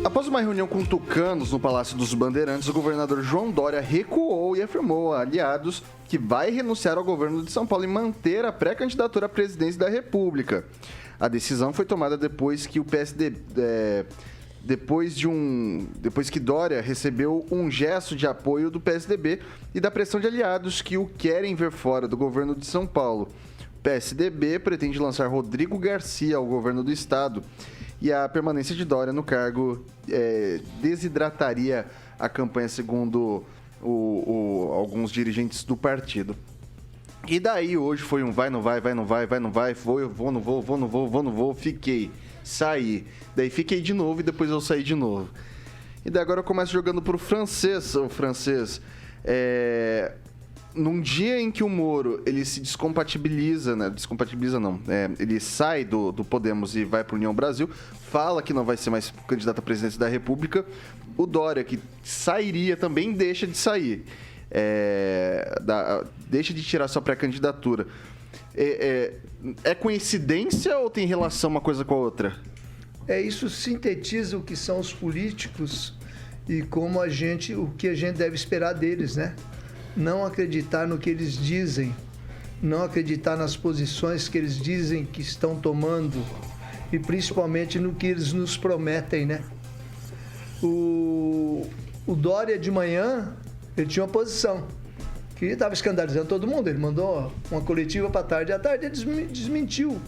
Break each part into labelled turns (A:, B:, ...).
A: Após uma reunião com tucanos no Palácio dos Bandeirantes, o governador João Dória recuou e afirmou a aliados que vai renunciar ao governo de São Paulo e manter a pré-candidatura à presidência da República. A decisão foi tomada depois que o depois que Dória recebeu um gesto de apoio do PSDB e da pressão de aliados que o querem ver fora do governo de São Paulo. O PSDB pretende lançar Rodrigo Garcia ao governo do estado e a permanência de Dória no cargo desidrataria a campanha, segundo alguns dirigentes do partido. E daí hoje foi um vai, não vai, vai, não vai, vai, não vai, vou, não vou, vou, não vou, vou, não vou, fiquei, saí. Daí fiquei de novo e depois eu saí de novo. E daí agora eu começo jogando pro francês. O francês, num dia em que o Moro, ele se descompatibiliza, né? Descompatibiliza não, ele sai do Podemos e vai pro União Brasil, fala que não vai ser mais candidato à presidência da República. O Dória, que sairia, também deixa de sair. Deixa de tirar sua pré-candidatura. É coincidência ou tem relação uma coisa com a outra?
B: Isso sintetiza o que são os políticos e como o que a gente deve esperar deles, né? Não acreditar no que eles dizem, não acreditar nas posições que eles dizem que estão tomando e principalmente no que eles nos prometem, né? O Dória de manhã, ele tinha uma posição que estava escandalizando todo mundo. Ele mandou uma coletiva para tarde. À tarde ele desmentiu.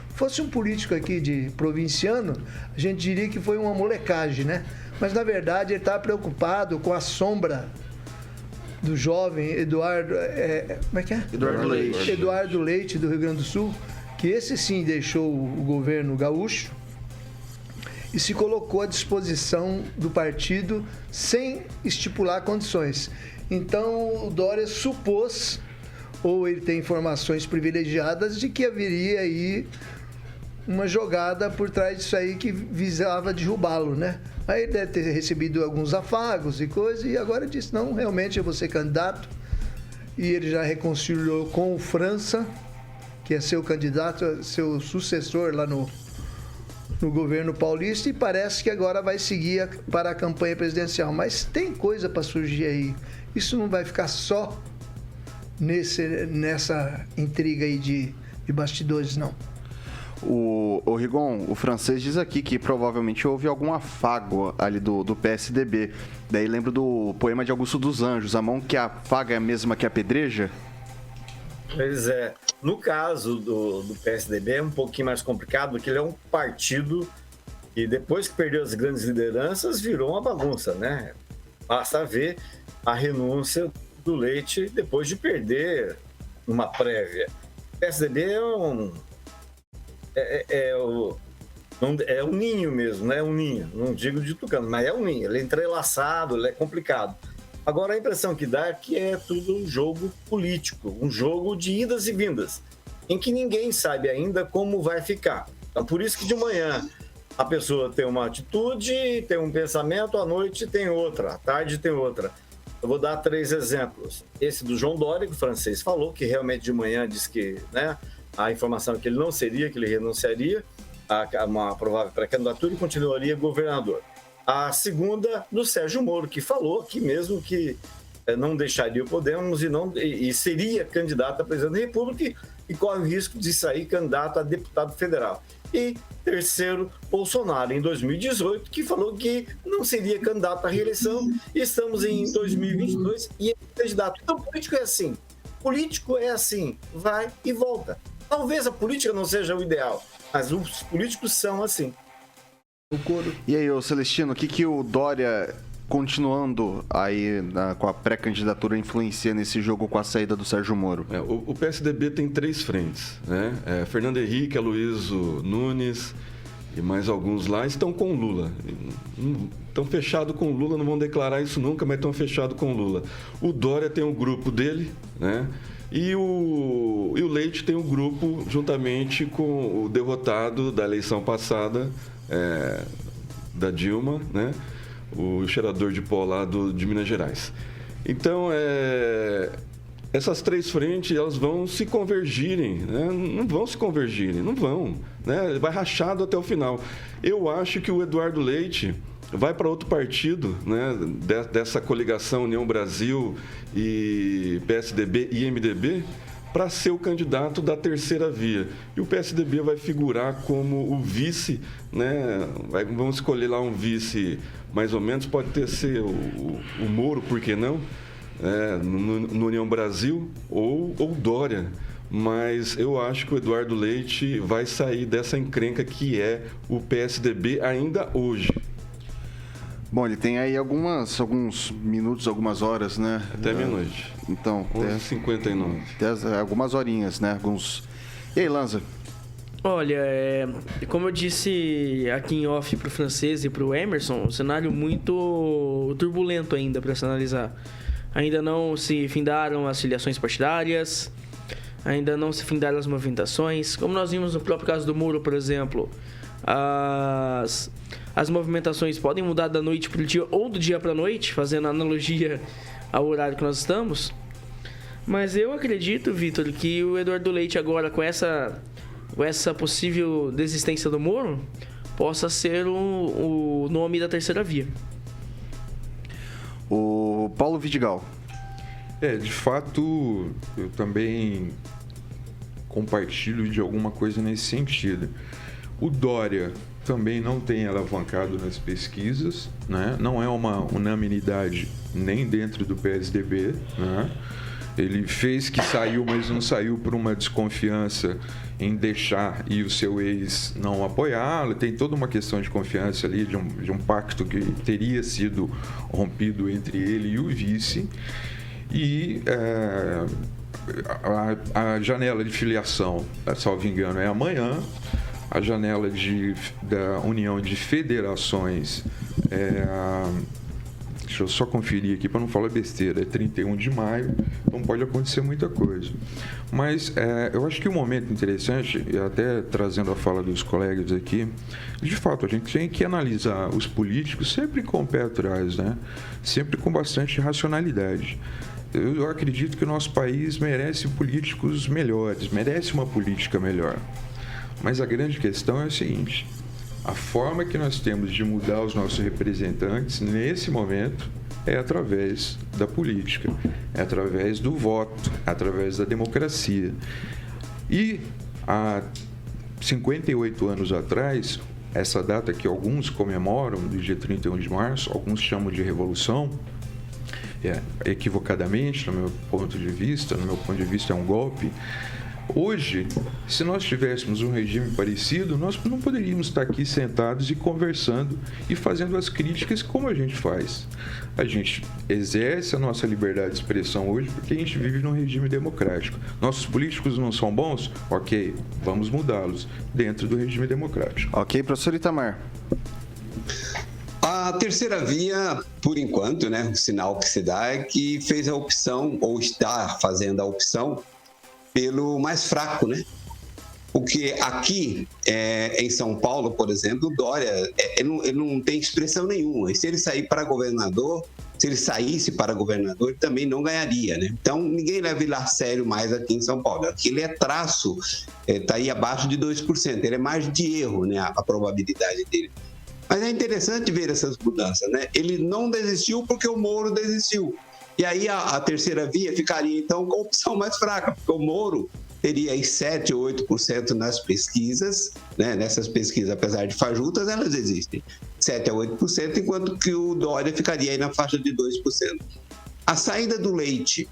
B: Fosse um político aqui de provinciano, a gente diria que foi uma molecagem, né? Mas, na verdade, ele estava preocupado com a sombra do jovem Eduardo... como é que é?
A: Eduardo Leite.
B: Eduardo Leite, do Rio Grande do Sul, que esse sim deixou o governo gaúcho e se colocou à disposição do partido sem estipular condições. Então, o Dória supôs, ou ele tem informações privilegiadas, de que haveria aí uma jogada por trás disso aí que visava derrubá-lo, né? Aí ele deve ter recebido alguns afagos e coisas, e agora disse, não, realmente eu vou ser candidato. E ele já reconciliou com o França, que é seu candidato, seu sucessor lá no governo paulista, e parece que agora vai seguir para a campanha presidencial. Mas tem coisa para surgir aí. Isso não vai ficar só nessa intriga aí de bastidores, não.
A: O Rigon, o francês diz aqui que provavelmente houve algum afago ali do PSDB. Daí lembro do poema de Augusto dos Anjos, a mão que afaga é a mesma que apedreja?
C: Pois é. No caso do PSDB é um pouquinho mais complicado, porque ele é um partido que depois que perdeu as grandes lideranças virou uma bagunça, né? Basta ver a renúncia do Leite depois de perder uma prévia. O PSDB é um ninho mesmo, né? É um ninho, não digo de tucano, mas é um ninho. Ele é entrelaçado, ele é complicado. Agora, a impressão que dá é que é tudo um jogo político, um jogo de idas e vindas, em que ninguém sabe ainda como vai ficar. Então, por isso que de manhã a pessoa tem uma atitude, tem um pensamento, à noite tem outra, à tarde tem outra. Eu vou dar 3 exemplos. Esse do João Dória, que o francês falou, que realmente de manhã disse que, né, a informação é que ele não seria, que ele renunciaria a uma provável pré-candidatura e continuaria governador. A segunda, do Sérgio Moro, que falou aqui mesmo que não deixaria o Podemos e seria candidato a presidente da República e corre o risco de sair candidato a deputado federal. E terceiro, Bolsonaro, em 2018, que falou que não seria candidato à reeleição. E estamos em 2022 e é candidato. Então, político é assim. Político é assim, vai e volta. Talvez a política não seja o ideal, mas os políticos são assim.
A: E aí, ô Celestino, o que o Dória, continuando aí com a pré-candidatura, influencia nesse jogo com a saída do Sérgio Moro?
D: O PSDB tem 3 frentes, né? Fernando Henrique, Aloysio Nunes e mais alguns lá estão com Lula. Estão fechados com Lula, não vão declarar isso nunca, mas estão fechados com Lula. O Dória tem um grupo dele, né? E o Leite tem um grupo juntamente com o derrotado da eleição passada, da Dilma, né? O cheirador de pó lá de Minas Gerais. Então, essas 3 frentes, elas vão se convergirem, né? Não vão se convergirem, não vão, né? Vai rachado até o final. Eu acho que o Eduardo Leite vai para outro partido, né, dessa coligação União Brasil e PSDB e MDB, para ser o candidato da terceira via. E o PSDB vai figurar como o vice, né? Vamos escolher lá um vice, mais ou menos, pode ser o Moro, por que não? No União Brasil, ou Dória. Mas eu acho que o Eduardo Leite vai sair dessa encrenca que é o PSDB ainda hoje.
A: Bom, ele tem aí alguns minutos, algumas horas, né?
D: Até meia-noite.
A: Então,
D: 11h59.
A: Até algumas horinhas, né? E aí, Lanza?
E: Olha, como eu disse aqui em off pro Francês e pro Emerson, um cenário muito turbulento ainda para se analisar. Ainda não se findaram as filiações partidárias, ainda não se findaram as movimentações. Como nós vimos no próprio caso do Moro, por exemplo, as movimentações podem mudar da noite para o dia ou do dia para a noite, fazendo analogia ao horário que nós estamos. Mas eu acredito, Vitor, que o Eduardo Leite agora, com essa possível desistência do Moro, possa ser o nome da terceira via.
A: O Paulo Vidigal.
F: De fato, eu também compartilho de alguma coisa nesse sentido. O Dória também não tem alavancado nas pesquisas, né? Não é uma unanimidade nem dentro do PSDB, né? Ele fez que saiu, mas não saiu por uma desconfiança em deixar e o seu ex não apoiá-lo. Tem toda uma questão de confiança ali, de um pacto que teria sido rompido entre ele e o vice. E a janela de filiação, salvo engano, é amanhã. A janela da União de Federações deixa eu só conferir aqui para não falar besteira, é 31 de maio, então pode acontecer muita coisa. Mas eu acho que um momento interessante, e até trazendo a fala dos colegas aqui, de fato, a gente tem que analisar os políticos sempre com o pé atrás, né? Sempre com bastante racionalidade. Eu acredito que o nosso país merece políticos melhores, merece uma política melhor. Mas a grande questão é a seguinte: a forma que nós temos de mudar os nossos representantes nesse momento é através da política, é através do voto, é através da democracia. E há 58 anos atrás, essa data que alguns comemoram, do dia 31 de março, alguns chamam de revolução, equivocadamente, no meu ponto de vista é um golpe. Hoje, se nós tivéssemos um regime parecido, nós não poderíamos estar aqui sentados e conversando e fazendo as críticas como a gente faz. A gente exerce a nossa liberdade de expressão hoje porque a gente vive num regime democrático. Nossos políticos não são bons? Ok, vamos mudá-los dentro do regime democrático.
A: Ok, professor Itamar.
G: A terceira via, por enquanto, né, o sinal que se dá é que fez a opção, ou está fazendo a opção, pelo mais fraco, né? Porque aqui, em São Paulo, por exemplo, o Dória, ele não tem expressão nenhuma. E se ele saísse para governador, ele também não ganharia, né? Então, ninguém leva ele a sério mais aqui em São Paulo. Aqui ele é traço, está aí abaixo de 2%. Ele é margem de erro, né? A probabilidade dele. Mas é interessante ver essas mudanças, né? Ele não desistiu porque o Moro desistiu. E aí a terceira via ficaria, então, com a opção mais fraca, porque o Moro teria aí 7% ou 8% nas pesquisas, né? Nessas pesquisas, apesar de fajutas, elas existem, 7% a 8%, enquanto que o Dória ficaria aí na faixa de 2%. A saída do Leite,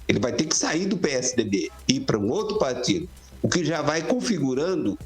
G: ele vai ter que sair do PSDB e ir para um outro partido, o que já vai configurando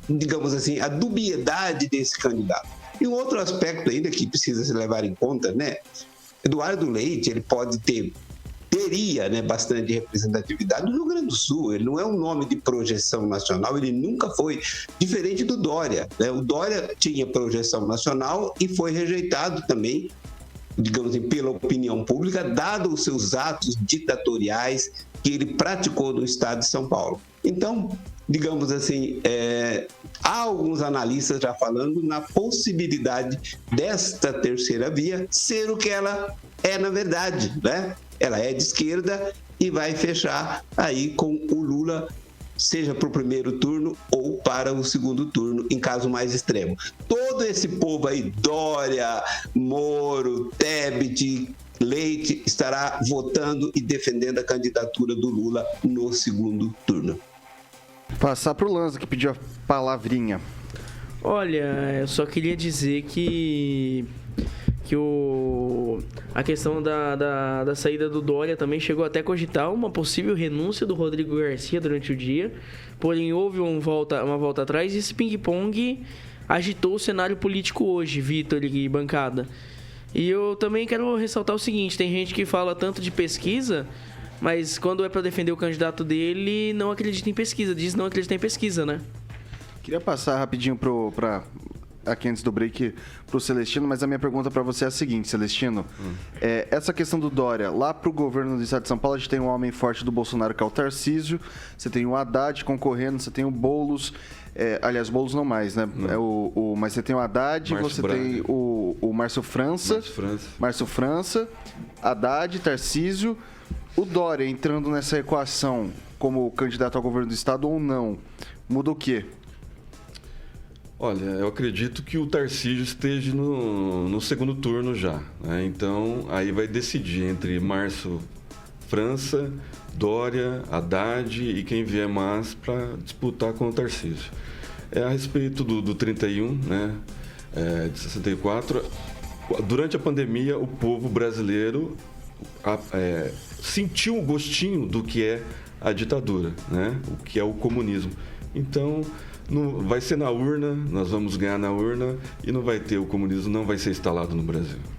G: digamos assim, a dubiedade desse candidato. E um outro aspecto ainda que precisa se levar em conta, né? Eduardo Leite, ele teria, né, bastante representatividade no Rio Grande do Sul. Ele não é um nome de projeção nacional, ele nunca foi, diferente do Dória, né? O Dória tinha projeção nacional e foi rejeitado também, digamos assim, pela opinião pública, dado os seus atos ditatoriais que ele praticou no estado de São Paulo. Então, digamos assim, há alguns analistas já falando na possibilidade desta terceira via ser o que ela é na verdade, né? Ela é de esquerda e vai fechar aí com o Lula seja para o primeiro turno ou para o segundo turno, em caso mais extremo. Todo esse povo aí, Dória, Moro, Tebet, Leite, estará votando e defendendo a candidatura do Lula no segundo turno.
A: Passar para o Lanza, que pediu a palavrinha.
E: Olha, eu só queria dizer que a questão da saída do Dória também chegou até a cogitar uma possível renúncia do Rodrigo Garcia durante o dia, porém houve uma volta atrás e esse ping-pong agitou o cenário político hoje, Vitor e bancada. E eu também quero ressaltar o seguinte, tem gente que fala tanto de pesquisa, mas quando é para defender o candidato dele, não acredita em pesquisa, diz não acreditar em pesquisa, né?
A: Queria passar rapidinho aqui antes do break pro Celestino, mas a minha pergunta para você é a seguinte, Celestino. Essa questão do Dória, lá pro governo do estado de São Paulo, a gente tem um homem forte do Bolsonaro, que é o Tarcísio, você tem o Haddad concorrendo, você tem o Boulos, aliás, Boulos não mais, né? Mas você tem o Haddad,
D: Márcio
A: você
D: Braga.
A: tem o Márcio França, Haddad, Tarcísio, o Dória entrando nessa equação como candidato ao governo do estado ou não, muda o quê?
D: Olha, eu acredito que o Tarcísio esteja no segundo turno já, né? Então, aí vai decidir entre Márcio França, Dória, Haddad e quem vier mais para disputar com o Tarcísio. A respeito do 31, né, de 64, durante a pandemia, o povo brasileiro sentiu o gostinho do que é a ditadura, né, o que é o comunismo. Então, vai ser na urna, nós vamos ganhar na urna e não vai ter, o comunismo não vai ser instalado no Brasil.